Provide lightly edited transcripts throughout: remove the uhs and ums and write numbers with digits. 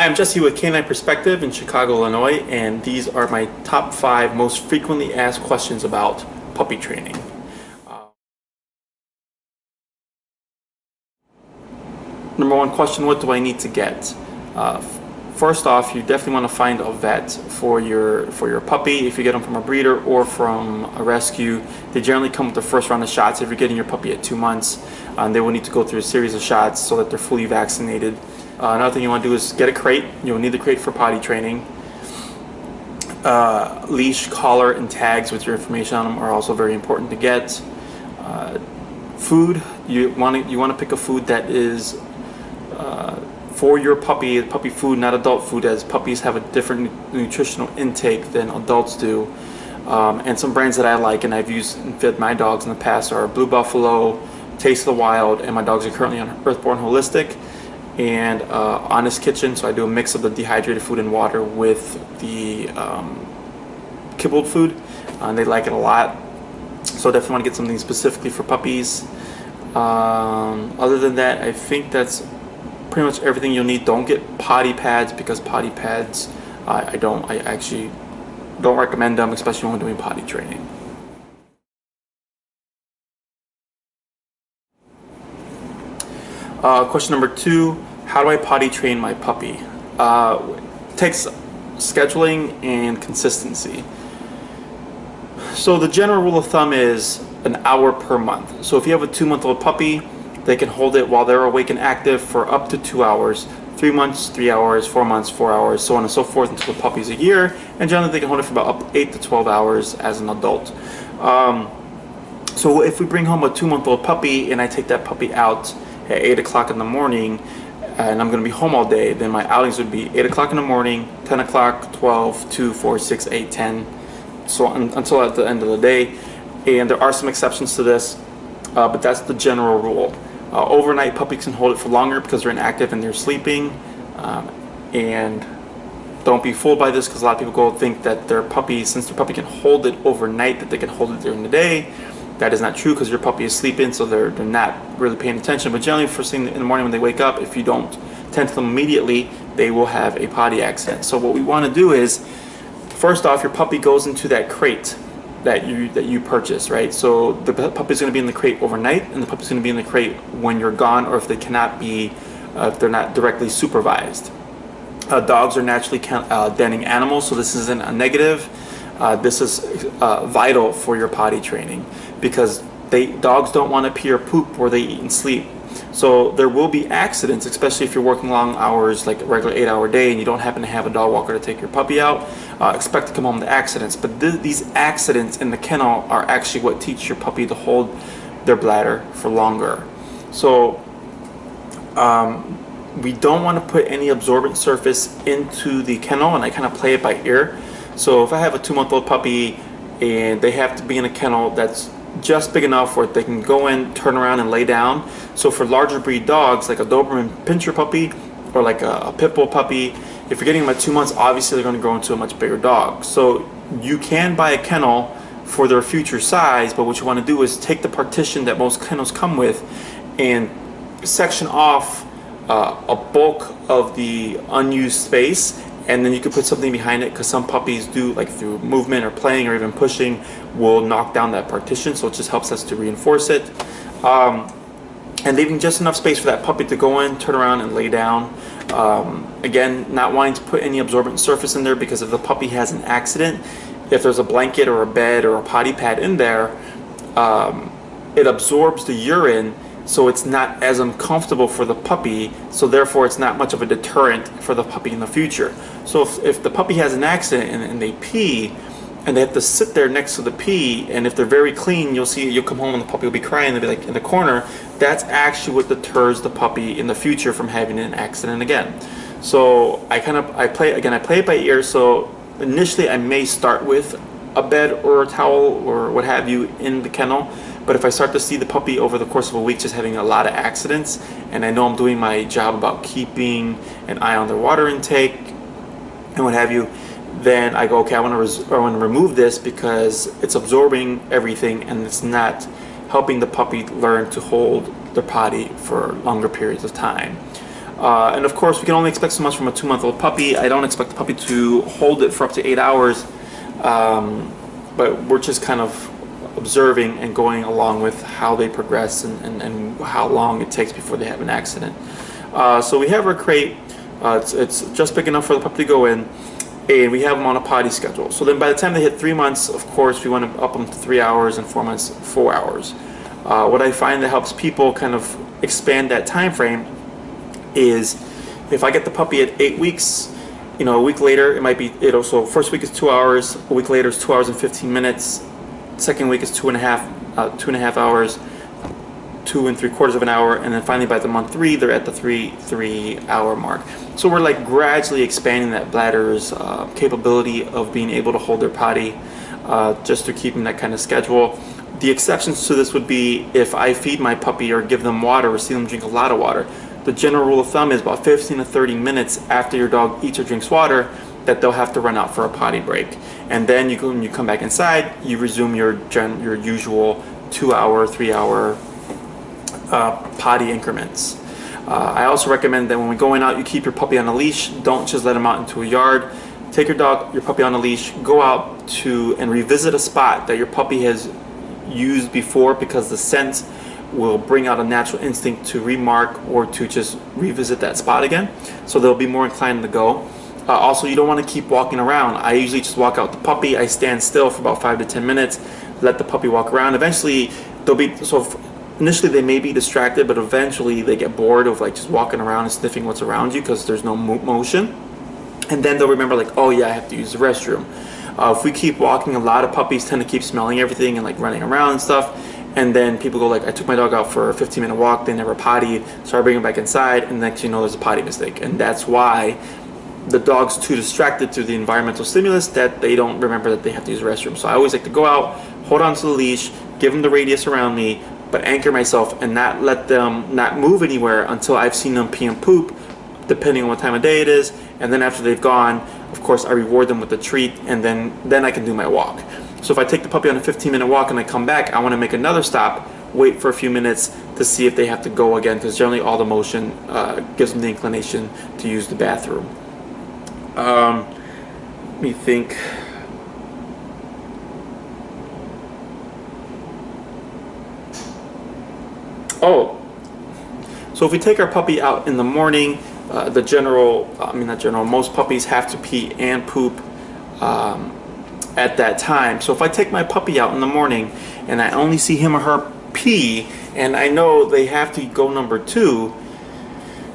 Hi, I'm Jesse with Canine Perspective in Chicago, Illinois, and these are my top 5 most frequently asked questions about puppy training. Number 1 question, what do I need to get? First off, you definitely want to find a vet for your puppy. If you get them from a breeder or from a rescue, they generally come with the first round of shots. If you're getting your puppy at 2 months, they will need to go through a series of shots so that they're fully vaccinated. Another thing you want to do is get a crate. You'll need the crate for potty training. Leash, collar, and tags with your information on them are also very important to get. Food, you want to pick a food that is for your puppy food, not adult food, as puppies have a different nutritional intake than adults do. And some brands that I like and I've used and fed my dogs in the past are Blue Buffalo, Taste of the Wild, and my dogs are currently on Earthborn Holistic and Honest Kitchen. So I do a mix of the dehydrated food and water with the kibbled food, and they like it a lot. So definitely want to get something specifically for puppies. Other than that, I think that's pretty much everything you'll need. Don't get potty pads, because potty pads, I actually don't recommend them, especially when doing potty training. Question number 2, how do I potty train my puppy? It takes scheduling and consistency. So the general rule of thumb is an hour per month. So if you have a 2-month-old puppy, they can hold it while they're awake and active for up to 2 hours. 3 months, 3 hours, 4 months, 4 hours, so on and so forth until the puppy's a year. And generally they can hold it for about up 8 to 12 hours as an adult. So if we bring home a 2-month-old puppy and I take that puppy out at 8 o'clock in the morning and I'm going to be home all day, then my outings would be 8 o'clock in the morning, 10 o'clock, 12, 2, 4, 6, 8, 10, so on, until at the end of the day. And there are some exceptions to this, but that's the general rule. Overnight, puppies can hold it for longer because they're inactive and they're sleeping. And don't be fooled by this, because a lot of people go think that their puppy, since their puppy can hold it overnight, that they can hold it during the day. That is not true, because your puppy is sleeping, so they're not really paying attention. But generally, first thing in the morning when they wake up, if you don't tend to them immediately, they will have a potty accident. So what we want to do is, first off, your puppy goes into that crate that you purchase, right? So the puppy's going to be in the crate overnight, and the puppy's going to be in the crate when you're gone, or if they cannot be, if they're not directly supervised. Dogs are naturally denning animals, so this isn't a negative. This is vital for your potty training, because dogs don't want to pee or poop where they eat and sleep. So there will be accidents, especially if you're working long hours, like a regular 8-hour day, and you don't happen to have a dog walker to take your puppy out. Expect to come home to accidents. But these accidents in the kennel are actually what teach your puppy to hold their bladder for longer. So we don't want to put any absorbent surface into the kennel, and I kind of play it by ear. So if I have a 2-month-old puppy and they have to be in a kennel that's just big enough where they can go in, turn around, and lay down. So for larger breed dogs, like a Doberman Pinscher puppy or like a Pit Bull puppy, if you're getting them at 2 months, obviously they're going to grow into a much bigger dog. So you can buy a kennel for their future size, but what you want to do is take the partition that most kennels come with and section off a bulk of the unused space, and then you can put something behind it, because some puppies do, like through movement or playing or even pushing, will knock down that partition. So it just helps us to reinforce it, and leaving just enough space for that puppy to go in, turn around, and lay down. Again, not wanting to put any absorbent surface in there, because if the puppy has an accident, if there's a blanket or a bed or a potty pad in there, it absorbs the urine, so it's not as uncomfortable for the puppy, so therefore it's not much of a deterrent for the puppy in the future. So if the puppy has an accident and they pee, and they have to sit there next to the pee, and if they're very clean, you'll come home and the puppy will be crying, they'll be like in the corner. That's actually what deters the puppy in the future from having an accident again. So I play it by ear. So initially I may start with a bed or a towel or what have you in the kennel, but if I start to see the puppy over the course of a week just having a lot of accidents, and I know I'm doing my job about keeping an eye on their water intake and what have you, then I go, okay, I want to remove this, because it's absorbing everything and it's not helping the puppy learn to hold their potty for longer periods of time. And of course, we can only expect so much from a 2-month-old puppy. I don't expect the puppy to hold it for up to 8 hours, but we're just kind of observing and going along with how they progress and how long it takes before they have an accident. So we have our crate. It's just big enough for the puppy to go in, and we have them on a potty schedule. So then by the time they hit 3 months, of course, we want to up them to 3 hours, and 4 months, 4 hours. What I find that helps people kind of expand that time frame is if I get the puppy at 8 weeks, you know, a week later it might be, so first week is 2 hours, a week later is 2 hours and 15 minutes, second week is 2.5 hours, 2 3/4 of an hour, and then finally by the month 3 they're at the 3 hour mark. So we're like gradually expanding that bladder's capability of being able to hold their potty, just through keeping that kind of schedule. The exceptions to this would be if I feed my puppy or give them water or see them drink a lot of water. The general rule of thumb is about 15 to 30 minutes after your dog eats or drinks water that they'll have to run out for a potty break. And then when you come back inside, you resume your usual 2 hour, 3 hour potty increments. I also recommend that when we're going out, you keep your puppy on a leash. Don't just let him out into a yard. Take your puppy on a leash, go out to and revisit a spot that your puppy has used before, because the scent will bring out a natural instinct to remark or to just revisit that spot again. So they'll be more inclined to go. Also, you don't want to keep walking around. I usually just walk out the puppy. I stand still for about 5 to 10 minutes, let the puppy walk around. Eventually, initially they may be distracted, but eventually they get bored of like just walking around and sniffing what's around you because there's no motion. And then they'll remember like, oh yeah, I have to use the restroom. If we keep walking, a lot of puppies tend to keep smelling everything and like running around and stuff. And then people go like, I took my dog out for a 15-minute walk, they never pottied, so I bring them back inside, and next you know there's a potty mistake. And that's why the dog's too distracted through the environmental stimulus that they don't remember that they have to use the restroom. So I always like to go out, hold on to the leash, give them the radius around me, but anchor myself and not let them not move anywhere until I've seen them pee and poop, depending on what time of day it is. And then after they've gone, of course, I reward them with a treat, and then I can do my walk. So if I take the puppy on a 15-minute walk and I come back, I want to make another stop, wait for a few minutes to see if they have to go again, because generally all the motion gives them the inclination to use the bathroom. Let me think. Oh, so if we take our puppy out in the morning, most puppies have to pee and poop at that time. So if I take my puppy out in the morning and I only see him or her pee, and I know they have to go number 2,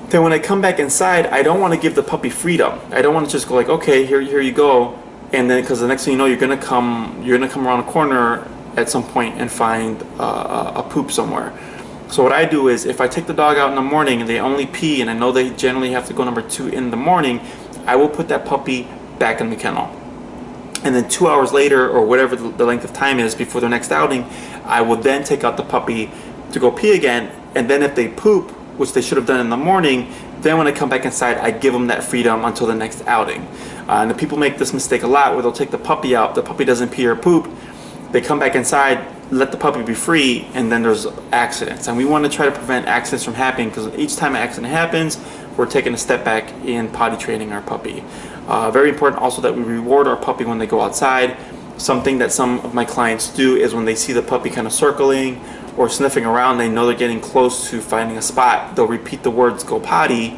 then when I come back inside, I don't want to give the puppy freedom. I don't want to just go like, okay, here you go, and then because the next thing you know, you're gonna come around a corner at some point and find a poop somewhere. So what I do is, if I take the dog out in the morning and they only pee, and I know they generally have to go number 2 in the morning, I will put that puppy back in the kennel. And then 2 hours later, or whatever the length of time is before their next outing, I will then take out the puppy to go pee again. And then if they poop, which they should have done in the morning, then when I come back inside, I give them that freedom until the next outing. And the people make this mistake a lot, where they'll take the puppy out, the puppy doesn't pee or poop, they come back inside, let the puppy be free, and then there's accidents. And we want to try to prevent accidents from happening, because each time an accident happens, we're taking a step back in potty training our puppy. Very important also that we reward our puppy when they go outside. Something that some of my clients do is when they see the puppy kind of circling or sniffing around, they know they're getting close to finding a spot, they'll repeat the words "go potty,"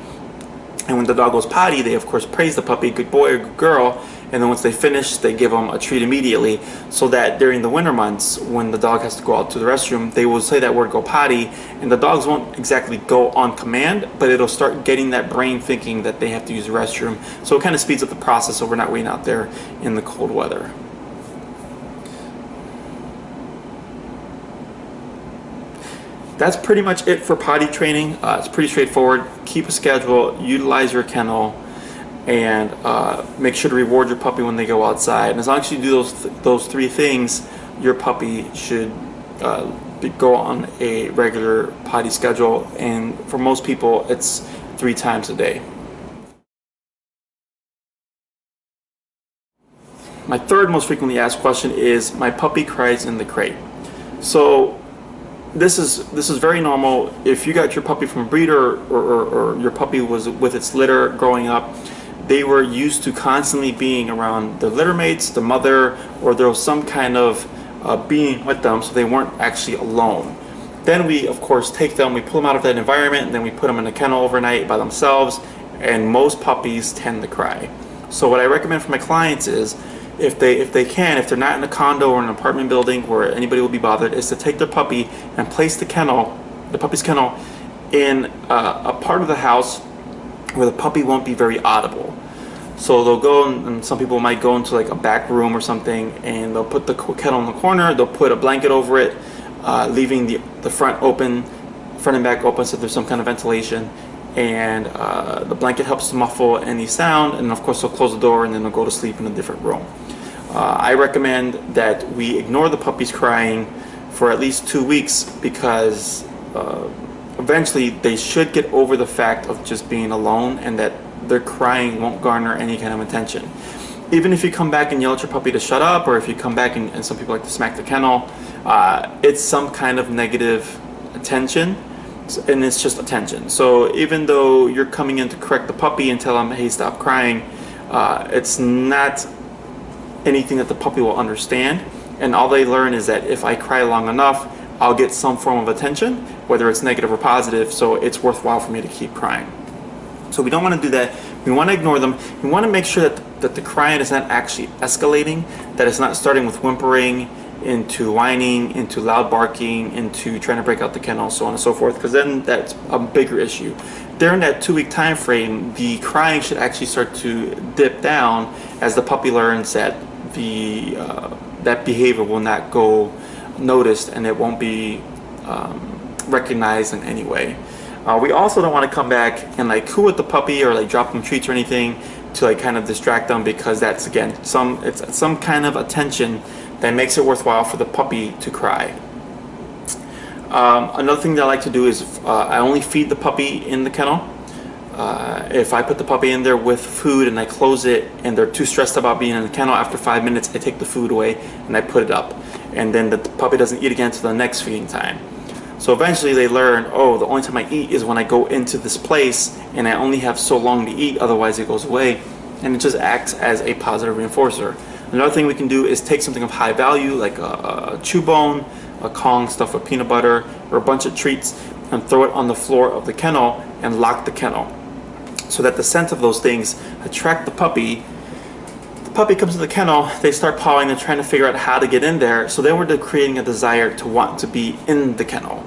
and when the dog goes potty, they of course praise the puppy, good boy or good girl, and then once they finish, they give them a treat immediately, so that during the winter months, when the dog has to go out to the restroom, they will say that word "go potty," and the dogs won't exactly go on command, but it'll start getting that brain thinking that they have to use the restroom. So it kind of speeds up the process, so we're not waiting out there in the cold weather. That's pretty much it for potty training. It's pretty straightforward. Keep a schedule, utilize your kennel, and make sure to reward your puppy when they go outside. And as long as you do those 3 things, your puppy should go on a regular potty schedule. And for most people, it's 3 times a day. My third most frequently asked question is, my puppy cries in the crate. So this is very normal. If you got your puppy from a breeder, or your puppy was with its litter growing up, they were used to constantly being around the litter mates, the mother, or there was some kind of being with them, so they weren't actually alone. Then we, of course, take them, we pull them out of that environment, and then we put them in a kennel overnight by themselves, and most puppies tend to cry. So what I recommend for my clients is, if they're not in a condo or an apartment building where anybody will be bothered, is to take their puppy and place the puppy's kennel, in a part of the house where the puppy won't be very audible. So they'll go, and some people might go into like a back room or something, and they'll put the kennel in the corner, they'll put a blanket over it, leaving the front and back open, so there's some kind of ventilation, and the blanket helps to muffle any sound, and of course they'll close the door and then they'll go to sleep in a different room. I recommend that we ignore the puppies crying for at least 2 weeks, because eventually they should get over the fact of just being alone, and that their crying won't garner any kind of attention. Even if you come back and yell at your puppy to shut up, or if you come back and some people like to smack the kennel, it's some kind of negative attention, and it's just attention. So even though you're coming in to correct the puppy and tell him, hey, stop crying, it's not anything that the puppy will understand, and all they learn is that if I cry long enough, I'll get some form of attention, whether it's negative or positive, so it's worthwhile for me to keep crying. So we don't want to do that. We want to ignore them. We want to make sure that the crying is not actually escalating, that it's not starting with whimpering, into whining, into loud barking, into trying to break out the kennel, so on and so forth, because then that's a bigger issue. During that 2-week time frame, the crying should actually start to dip down as the puppy learns that that behavior will not go noticed, and it won't be recognized in any way. We also don't want to come back and like coo at the puppy, or like drop them treats or anything to like kind of distract them, because that's, again, it's some kind of attention that makes it worthwhile for the puppy to cry. Another thing that I like to do is I only feed the puppy in the kennel. If I put the puppy in there with food and I close it and they're too stressed about being in the kennel, after 5 minutes I take the food away and I put it up, and then the puppy doesn't eat again until the next feeding time. So eventually they learn, oh, the only time I eat is when I go into this place, and I only have so long to eat, otherwise it goes away, and it just acts as a positive reinforcer. Another thing we can do is take something of high value, like a chew bone, a Kong stuffed with peanut butter, or a bunch of treats, and throw it on the floor of the kennel and lock the kennel, so that the scent of those things attract the puppy. The puppy comes to the kennel, they start pawing, they're trying to figure out how to get in there, so then we're creating a desire to want to be in the kennel.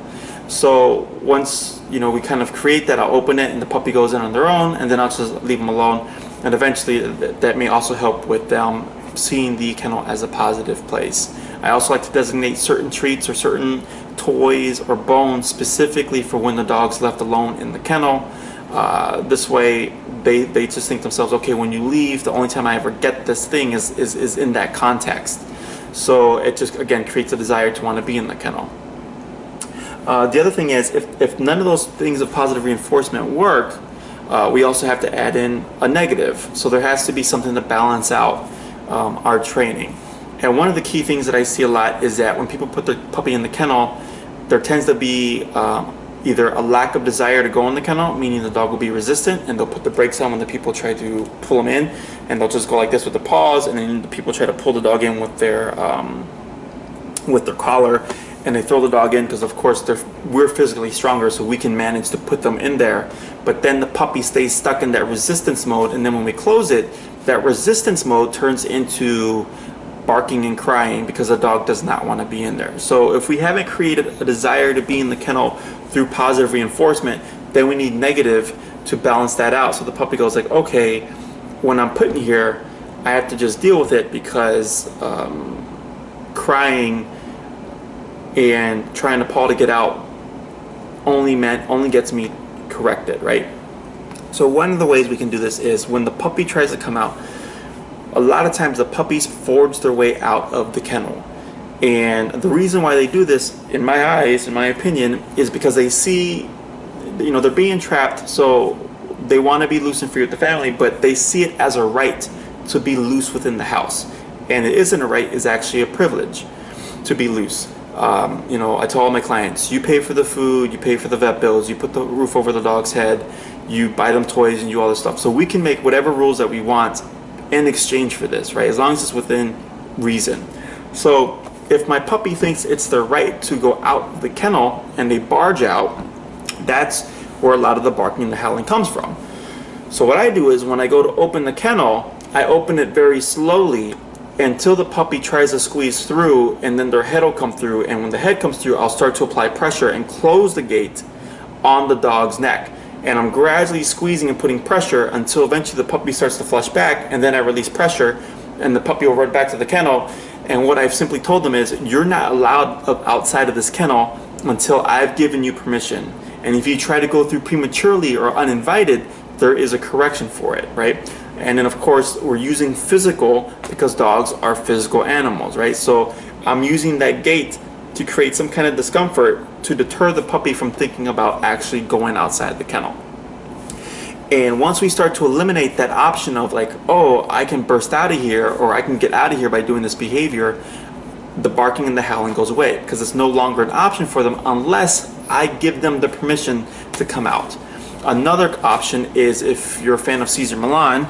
So once we kind of create that, I'll open it and the puppy goes in on their own, and then I'll just leave them alone, and eventually that may also help with them seeing the kennel as a positive place. I also like to designate certain treats or certain toys or bones specifically for when the dog's left alone in the kennel. This way they just think to themselves, okay, when you leave, the only time I ever get this thing is in that context. So it just, again, creates a desire to want to be in the kennel. The other thing is, if none of those things of positive reinforcement work, we also have to add in a negative. So there has to be something to balance out our training. And one of the key things that I see a lot is that when people put the puppy in the kennel, there tends to be either a lack of desire to go in the kennel, meaning the dog will be resistant, and they'll put the brakes on when the people try to pull them in, and they'll just go like this with the paws, and then the people try to pull the dog in with their collar, and they throw the dog in because, of course, we're physically stronger, so we can manage to put them in there. But then the puppy stays stuck in that resistance mode, and then when we close it, that resistance mode turns into barking and crying because the dog does not want to be in there. So if we haven't created a desire to be in the kennel through positive reinforcement, then we need negative to balance that out. So the puppy goes like, okay, when I'm put in here, I have to just deal with it, because crying and trying to paw to get out only gets me corrected, right? So one of the ways we can do this is when the puppy tries to come out, a lot of times the puppies forge their way out of the kennel. And the reason why they do this, in my eyes, in my opinion, is because they see, they're being trapped, so they want to be loose and free with the family, but they see it as a right to be loose within the house. And it isn't a right, it's actually a privilege to be loose. You know, I tell all my clients, you pay for the food, you pay for the vet bills, you put the roof over the dog's head, you buy them toys and you do all this stuff. So we can make whatever rules that we want in exchange for this, right? As long as it's within reason. So if my puppy thinks it's their right to go out of the kennel and they barge out, that's where a lot of the barking and the howling comes from. So what I do is when I go to open the kennel, I open it very slowly until the puppy tries to squeeze through, and then their head will come through, and when the head comes through, I'll start to apply pressure and close the gate on the dog's neck. And I'm gradually squeezing and putting pressure until eventually the puppy starts to flush back, and then I release pressure and the puppy will run back to the kennel. And what I've simply told them is, you're not allowed outside of this kennel until I've given you permission. And if you try to go through prematurely or uninvited, there is a correction for it, right? And then of course we're using physical because dogs are physical animals, right? So I'm using that gate to create some kind of discomfort to deter the puppy from thinking about actually going outside the kennel. And once we start to eliminate that option of like, oh, I can burst out of here or I can get out of here by doing this behavior, the barking and the howling goes away because it's no longer an option for them unless I give them the permission to come out. Another option is if you're a fan of Cesar Milan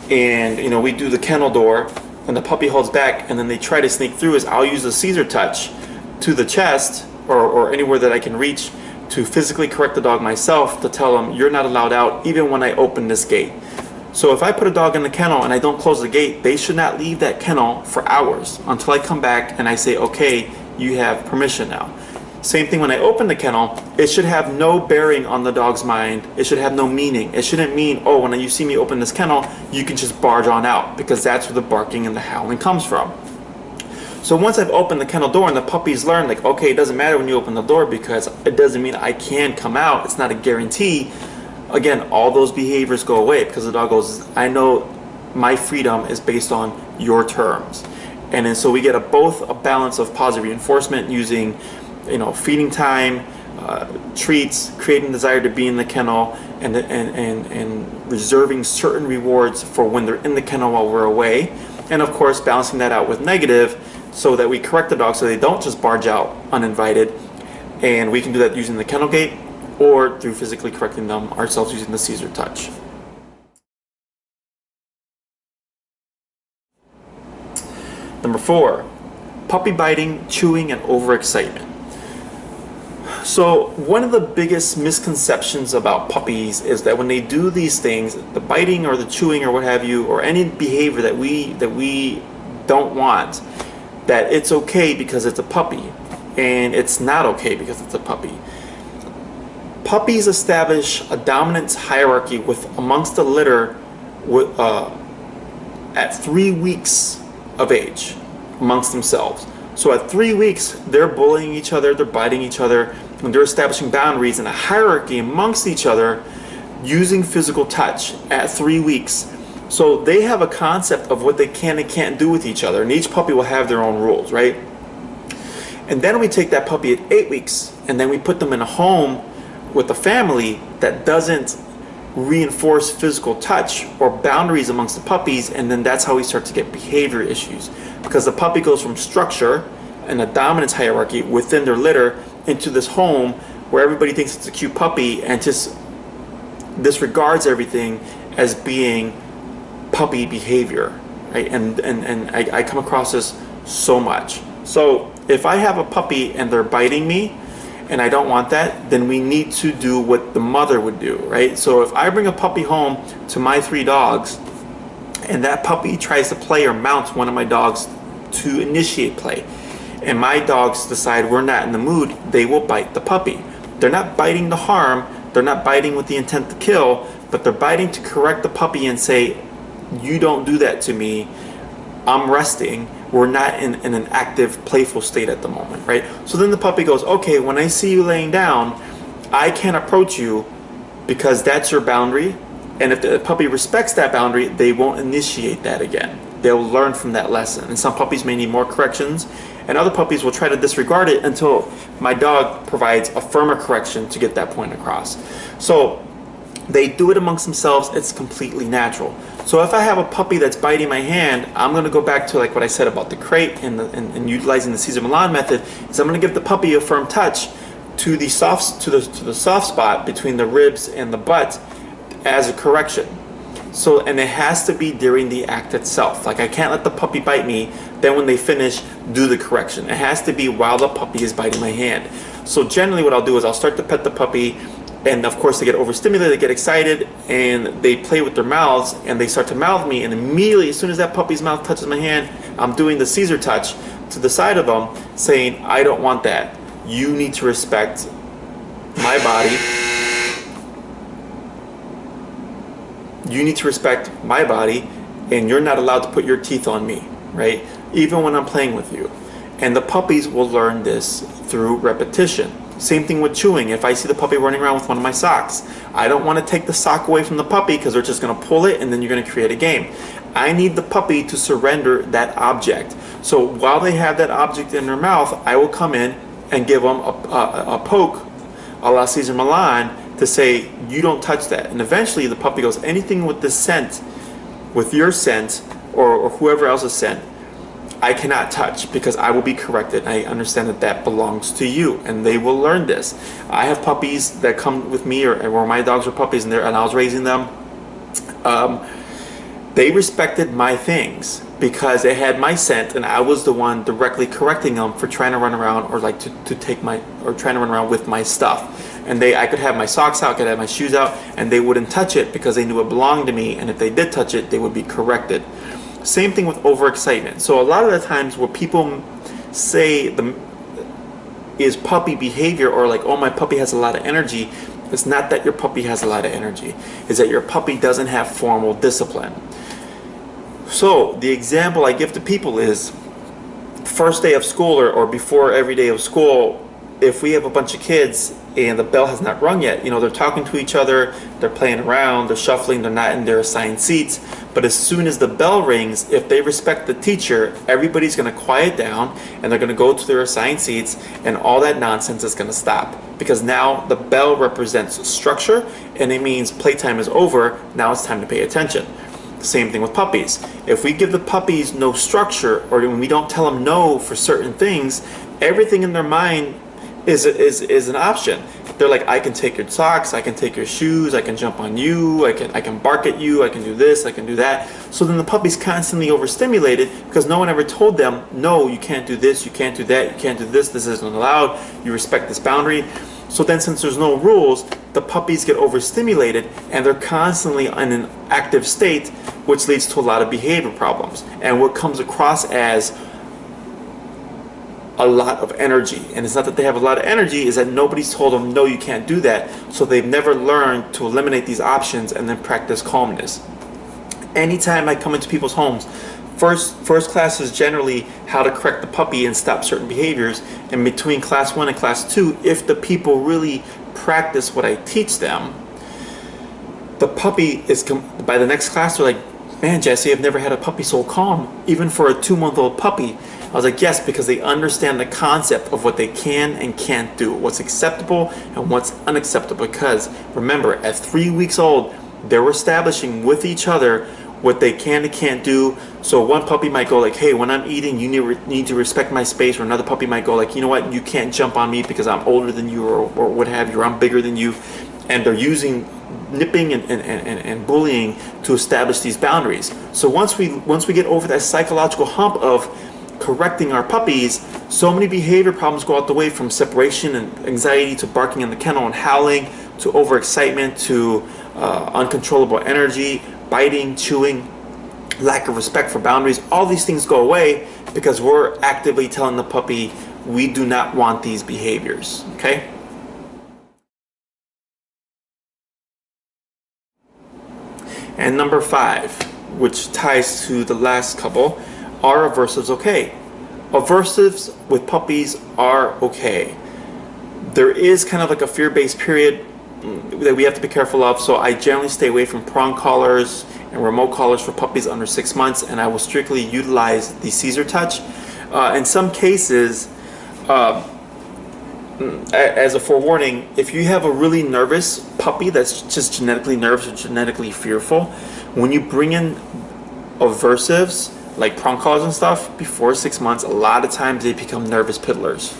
and you know we do the kennel door and the puppy holds back and then they try to sneak through, is I'll use the Cesar touch to the chest or anywhere that I can reach to physically correct the dog myself to tell them you're not allowed out even when I open this gate. So if I put a dog in the kennel and I don't close the gate, they should not leave that kennel for hours until I come back and I say, okay, you have permission now. Same thing when I open the kennel, it should have no bearing on the dog's mind. It should have no meaning. It shouldn't mean, oh, when you see me open this kennel, you can just barge on out, because that's where the barking and the howling comes from. So once I've opened the kennel door and the puppies learn, like, okay, it doesn't matter when you open the door because it doesn't mean I can come out. It's not a guarantee. Again, all those behaviors go away because the dog goes, I know my freedom is based on your terms. And then so we get both a balance of positive reinforcement using, you know, feeding time, treats, creating desire to be in the kennel, and reserving certain rewards for when they're in the kennel while we're away. And of course, balancing that out with negative so that we correct the dog so they don't just barge out uninvited. And we can do that using the kennel gate or through physically correcting them ourselves using the Cesar touch. Number 4, puppy biting, chewing, and overexcitement. So one of the biggest misconceptions about puppies is that when they do these things, the biting or the chewing or what have you, or any behavior that we don't want, that it's okay because it's a puppy, and it's not okay because it's a puppy. Puppies establish a dominance hierarchy amongst the litter at 3 weeks of age amongst themselves. So at 3 weeks, they're bullying each other, they're biting each other, and they're establishing boundaries and a hierarchy amongst each other using physical touch at 3 weeks. So they have a concept of what they can and can't do with each other, and each puppy will have their own rules, right? And then we take that puppy at 8 weeks, and then we put them in a home with a family that doesn't reinforce physical touch or boundaries amongst the puppies, and then that's how we start to get behavior issues, because the puppy goes from structure and a dominance hierarchy within their litter into this home where everybody thinks it's a cute puppy and just disregards everything as being puppy behavior, right? And I come across this so much. So if I have a puppy and they're biting me and I don't want that, then we need to do what the mother would do, right? So if I bring a puppy home to my 3 dogs and that puppy tries to play or mounts one of my dogs to initiate play, and my dogs decide we're not in the mood, they will bite the puppy. They're not biting to harm, they're not biting with the intent to kill, but they're biting to correct the puppy and say, you don't do that to me, I'm resting, we're not in an active, playful state at the moment, right? So then the puppy goes, okay, when I see you laying down, I can't approach you because that's your boundary, and if the puppy respects that boundary, they won't initiate that again. They'll learn from that lesson. And some puppies may need more corrections, and other puppies will try to disregard it until my dog provides a firmer correction to get that point across. So They do it amongst themselves. It's completely natural. So if I have a puppy that's biting my hand, I'm going to go back to like what I said about the crate and utilizing the Cesar Millan method. Is I'm going to give the puppy a firm touch to the soft spot between the ribs and the butt as a correction. So, and it has to be during the act itself. Like I can't let the puppy bite me, then when they finish, do the correction. It has to be while the puppy is biting my hand. So generally what I'll do is I'll start to pet the puppy, and of course they get overstimulated, they get excited, and they play with their mouths, and they start to mouth me, and immediately as soon as that puppy's mouth touches my hand, I'm doing the Cesar touch to the side of them, saying, I don't want that. You need to respect my body. You need to respect my body, and you're not allowed to put your teeth on me, right? Even when I'm playing with you. And the puppies will learn this through repetition. Same thing with chewing. If I see the puppy running around with one of my socks, I don't want to take the sock away from the puppy because they're just going to pull it and then you're going to create a game. I need the puppy to surrender that object. So while they have that object in their mouth, I will come in and give them a poke a la Cesar Millan to say, you don't touch that. And eventually the puppy goes, anything with this scent, with your scent or whoever else's scent, I cannot touch because I will be corrected. I understand that that belongs to you, and they will learn this. I have puppies that come with me, or my dogs were puppies, and I was raising them. They respected my things because they had my scent, and I was the one directly correcting them for trying to run around or like to take my, or trying to run around with my stuff. And I could have my socks out, I could have my shoes out, and they wouldn't touch it because they knew it belonged to me, and if they did touch it, they would be corrected. Same thing with overexcitement. So a lot of the times what people say is puppy behavior, or like, oh, my puppy has a lot of energy, it's not that your puppy has a lot of energy. It's that your puppy doesn't have formal discipline. So the example I give to people is first day of school or before every day of school, if we have a bunch of kids and the bell has not rung yet, you know, they're talking to each other, they're playing around, they're shuffling, they're not in their assigned seats. But as soon as the bell rings, if they respect the teacher, everybody's going to quiet down and they're going to go to their assigned seats, and all that nonsense is going to stop. Because now the bell represents structure, and it means playtime is over, now it's time to pay attention. Same thing with puppies. If we give the puppies no structure, or when we don't tell them no for certain things, everything in their mind is an option. They're like, I can take your socks, I can take your shoes, I can jump on you, I can bark at you, I can do this, I can do that. So then the puppy's constantly overstimulated because no one ever told them, no, you can't do this, you can't do that, you can't do this isn't allowed, you respect this boundary. So then since there's no rules, the puppies get overstimulated and they're constantly in an active state, which leads to a lot of behavior problems. And what comes across as a lot of energy, and it's not that they have a lot of energy, is that nobody's told them, no, you can't do that. So they've never learned to eliminate these options and then practice calmness. Anytime I come into people's homes, first class is generally how to correct the puppy and stop certain behaviors. And between class 1 and class 2, if the people really practice what I teach them, the puppy is, by the next class, they're like, man, Jesse, I've never had a puppy so calm, even for a 2-month-old puppy. I was like, yes, because they understand the concept of what they can and can't do, what's acceptable and what's unacceptable. Because remember, at 3 weeks old, they're establishing with each other what they can and can't do. So one puppy might go like, hey, when I'm eating, you need to respect my space. Or another puppy might go like, you know what, you can't jump on me because I'm older than you, or what have you, or I'm bigger than you. And they're using nipping and bullying to establish these boundaries. So once we get over that psychological hump of correcting our puppies, so many behavior problems go out the way, from separation and anxiety to barking in the kennel and howling to overexcitement to uncontrollable energy, biting, chewing, lack of respect for boundaries. All these things go away because we're actively telling the puppy we do not want these behaviors. Okay? And number 5, which ties to the last couple, are aversives okay? Aversives with puppies are okay. There is kind of like a fear-based period that we have to be careful of, so I generally stay away from prong collars and remote collars for puppies under 6 months, and I will strictly utilize the Cesar touch. In some cases, as a forewarning, if you have a really nervous puppy that's just genetically nervous or genetically fearful, when you bring in aversives like prong collars and stuff before 6 months, a lot of times they become nervous piddlers,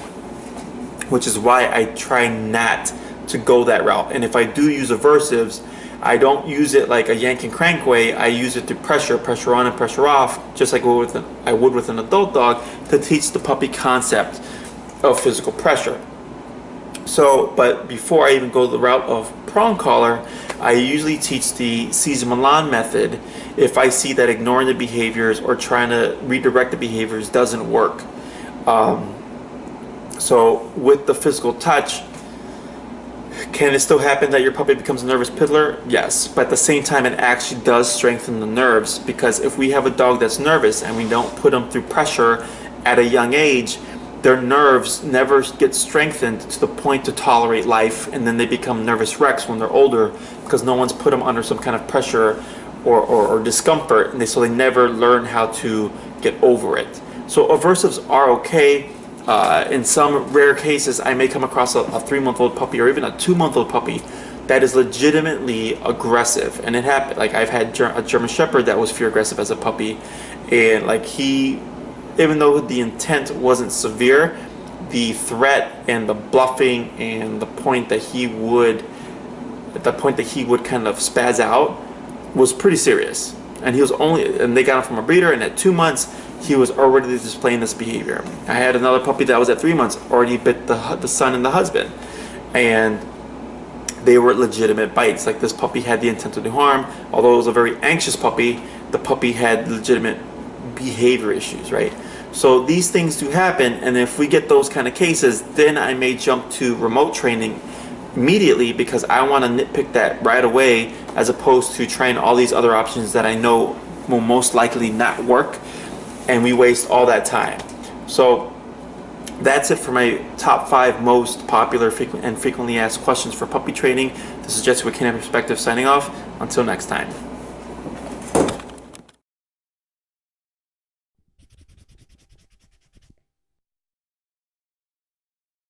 which is why I try not to go that route. And if I do use aversives, I don't use it like a yank and crank way. I use it through pressure on and pressure off, just like I would with an adult dog, to teach the puppy concept of physical pressure. So, but before I even go the route of prong collar, I usually teach the Cesar method if I see that ignoring the behaviors or trying to redirect the behaviors doesn't work. So with the physical touch, can it still happen that your puppy becomes a nervous piddler? Yes, but at the same time it actually does strengthen the nerves, because if we have a dog that's nervous and we don't put them through pressure at a young age, their nerves never get strengthened to the point to tolerate life, and then they become nervous wrecks when they're older because no one's put them under some kind of pressure or discomfort, and so they never learn how to get over it. So aversives are okay. In some rare cases, I may come across a 3-month-old puppy or even a 2-month-old puppy that is legitimately aggressive, and it happened. Like I've had a German Shepherd that was fear aggressive as a puppy, and like even though the intent wasn't severe, the threat and the bluffing and the point that he would kind of spaz out was pretty serious. And they got him from a breeder, and at 2 months he was already displaying this behavior. I had another puppy that was at 3 months already bit the son and the husband, and they were legitimate bites. Like this puppy had the intent to do harm. Although it was a very anxious puppy, the puppy had legitimate behavior issues, right? So these things do happen, and if we get those kind of cases, then I may jump to remote training immediately, because I want to nitpick that right away, as opposed to trying all these other options that I know will most likely not work, and we waste all that time. So that's it for my top 5 most popular and frequently asked questions for puppy training. This is Jesse with Canine Perspective signing off. Until next time.